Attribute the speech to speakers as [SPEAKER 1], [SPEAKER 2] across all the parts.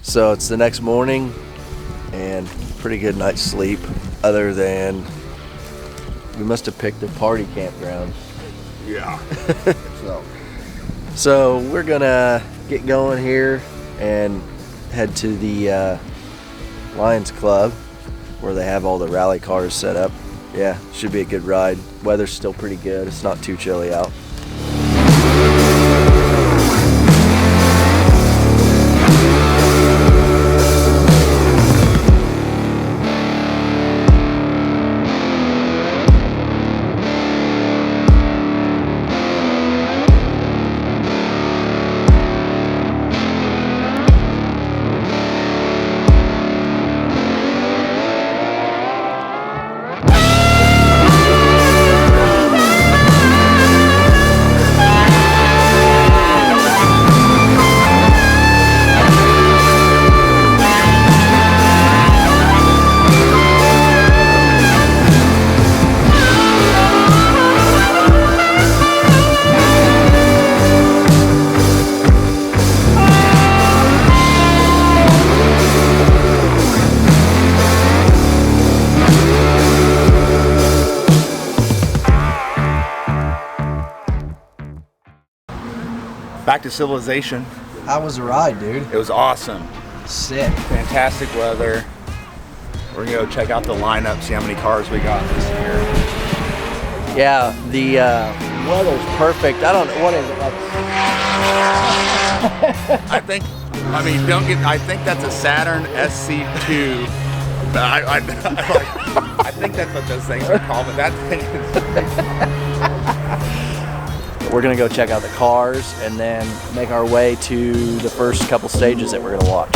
[SPEAKER 1] So it's the next morning and pretty good night's sleep, other than we must have picked a party campground.
[SPEAKER 2] Yeah.
[SPEAKER 1] So we're gonna get going here and head to the Lions Club where they have all the rally cars set up. Yeah, should be a good ride. Weather's still pretty good. It's not too chilly out.
[SPEAKER 2] Back to civilization.
[SPEAKER 1] How was the ride, dude?
[SPEAKER 2] It was awesome.
[SPEAKER 1] Sick.
[SPEAKER 2] Fantastic weather. We're gonna go check out the lineup, see how many cars we got this year.
[SPEAKER 1] Yeah, the weather's perfect. I don't know, what is it like?
[SPEAKER 2] I think that's a Saturn SC2. I think that's what those things are called, but that thing is...
[SPEAKER 1] We're gonna go check out the cars and then make our way to the first couple stages that we're gonna watch.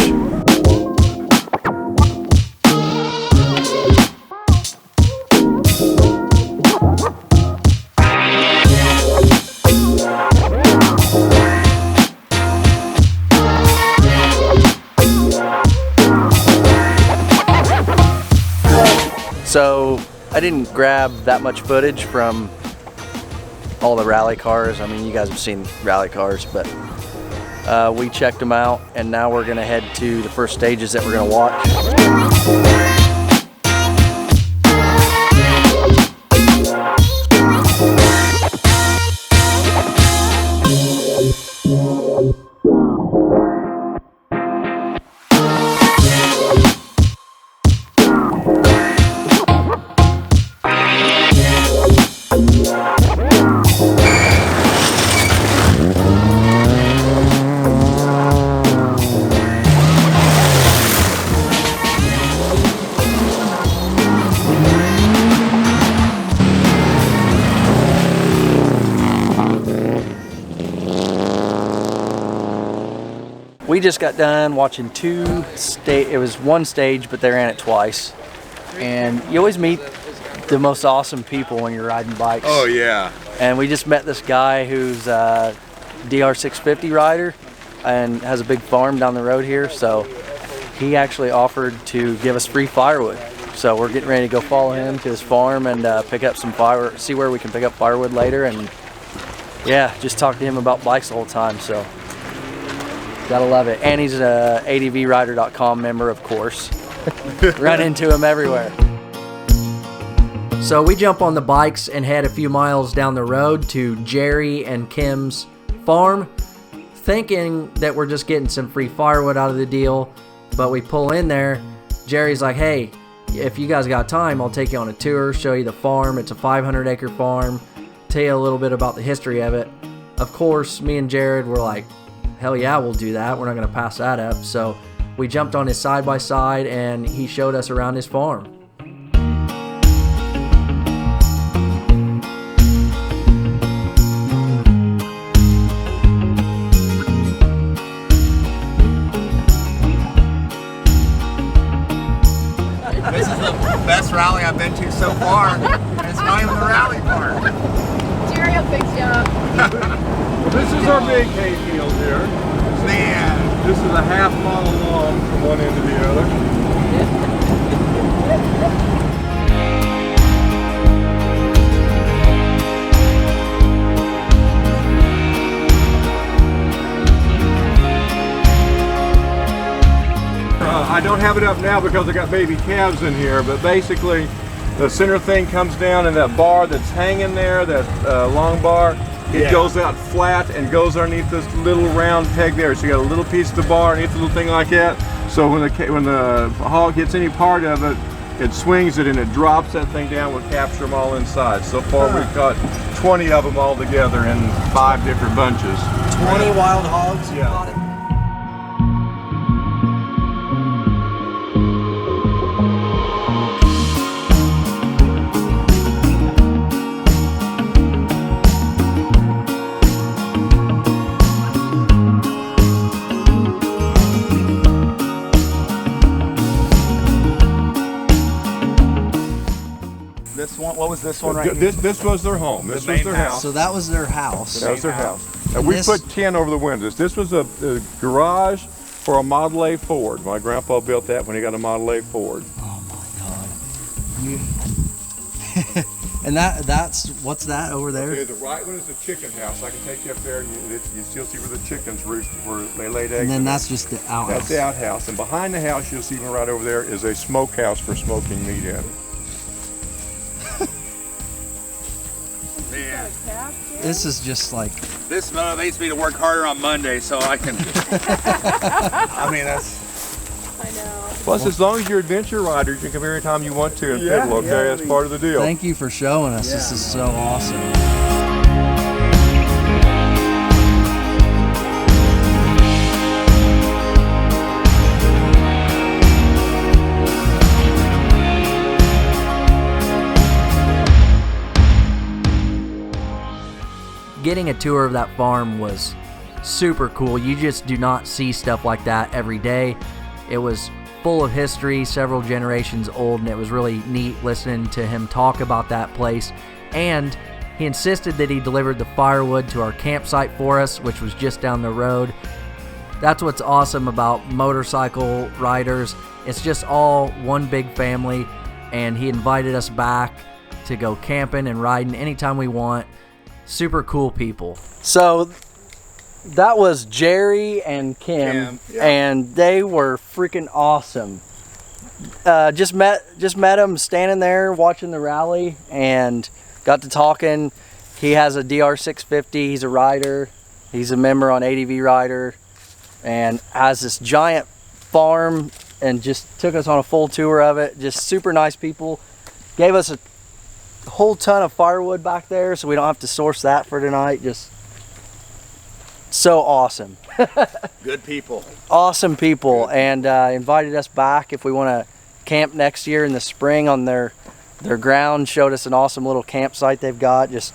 [SPEAKER 1] So I didn't grab that much footage from all the rally cars. I mean, you guys have seen rally cars, but we checked them out, and now we're gonna head to the first stages that we're gonna watch. We just got done watching it was one stage, but they ran it twice. And you always meet the most awesome people when you're riding bikes.
[SPEAKER 2] Oh yeah.
[SPEAKER 1] And we just met this guy who's a DR650 rider and has a big farm down the road here. So he actually offered to give us free firewood. So we're getting ready to go follow him to his farm and pick up some firewood, see where we can pick up firewood later. And yeah, just talk to him about bikes the whole time. So gotta love it. And he's a ADVrider.com member, of course. Run into him everywhere. So we jump on the bikes and head a few miles down the road to Jerry and Kim's farm, thinking that we're just getting some free firewood out of the deal. But we pull in there. Jerry's like, hey, if you guys got time, I'll take you on a tour, show you the farm. It's a 500-acre farm, tell you a little bit about the history of it. Of course, me and Jared were like, hell yeah, we'll do that. We're not going to pass that up. So we jumped on his side-by-side and he showed us around his farm.
[SPEAKER 2] This is the best rally I've been to so far. And it's not even the rally part.
[SPEAKER 3] Jerry will fix you up.
[SPEAKER 4] Well, this is our big hay field here.
[SPEAKER 2] Man.
[SPEAKER 4] This is a half mile long from one end to the other. I don't have it up now because I got baby calves in here, but basically the center thing comes down and that bar that's hanging there, that long bar, it goes out flat and goes underneath this little round peg there. So you got a little piece of the bar underneath the little thing like that. So when the hog hits any part of it, it swings it and it drops that thing down. We'll capture them all inside. So far we've got 20 of them all together in 5 different bunches.
[SPEAKER 1] 20 wild hogs?
[SPEAKER 4] Yeah.
[SPEAKER 2] This one, what was this one right here?
[SPEAKER 4] This was their home. This was their house.
[SPEAKER 1] So that was their house.
[SPEAKER 4] That was their house. And we put tin over the windows. This was a garage for a Model A Ford. My grandpa built that when he got a Model A Ford.
[SPEAKER 1] Oh my God. And that's, what's that over there?
[SPEAKER 4] The right one is the chicken house. I can take you up there and you still see where the chickens roost, where they laid eggs.
[SPEAKER 1] And then that's just the outhouse.
[SPEAKER 4] That's the outhouse. And behind the house, you'll see one right over there is a smokehouse for smoking meat in.
[SPEAKER 2] Man,
[SPEAKER 1] This is just like...
[SPEAKER 2] this motivates me to work harder on Monday so I can... I mean, that's...
[SPEAKER 3] I know.
[SPEAKER 4] Plus, as long as you're adventure riders, you can come here anytime you want to and fiddle, okay? That's part of the deal.
[SPEAKER 1] Thank you for showing us. This is so awesome. Getting a tour of that farm was super cool. You just do not see stuff like that every day. It was full of history, several generations old, and it was really neat listening to him talk about that place. And he insisted that he delivered the firewood to our campsite for us, which was just down the road. That's what's awesome about motorcycle riders. It's just all one big family, and he invited us back to go camping and riding anytime we want. Super cool people. So that was Jerry and Kim, and they were freaking awesome. Just met him standing there watching the rally and got to talking. He has a DR650. He's a rider. He's a member on ADV Rider, and has this giant farm, and just took us on a full tour of it. Just super nice people. Gave us a whole ton of firewood back there so we don't have to source that for tonight. Just so awesome.
[SPEAKER 2] Good people.
[SPEAKER 1] Awesome people. And invited us back if we want to camp next year in the spring on their ground. Showed us an awesome little campsite they've got. Just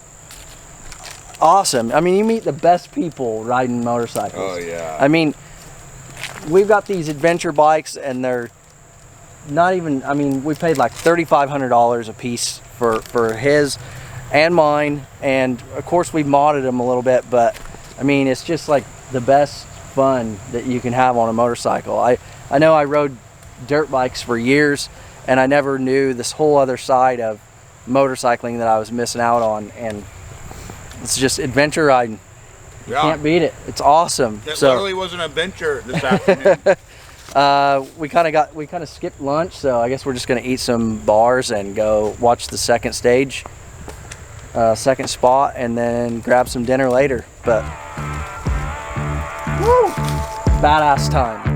[SPEAKER 1] awesome. I mean, you meet the best people riding motorcycles.
[SPEAKER 2] Oh yeah.
[SPEAKER 1] I mean, we've got these adventure bikes and they're not even, I mean, we paid like $3,500 a piece for his and mine, and of course we modded them a little bit, but I mean, it's just like the best fun that you can have on a motorcycle. I know I rode dirt bikes for years, and I never knew this whole other side of motorcycling that I was missing out on, and it's just adventure riding. You can't beat it. It's awesome.
[SPEAKER 2] It literally was an adventure this afternoon.
[SPEAKER 1] We kind of skipped lunch, so I guess we're just gonna eat some bars and go watch the second stage, second spot, and then grab some dinner later. But woo, badass time.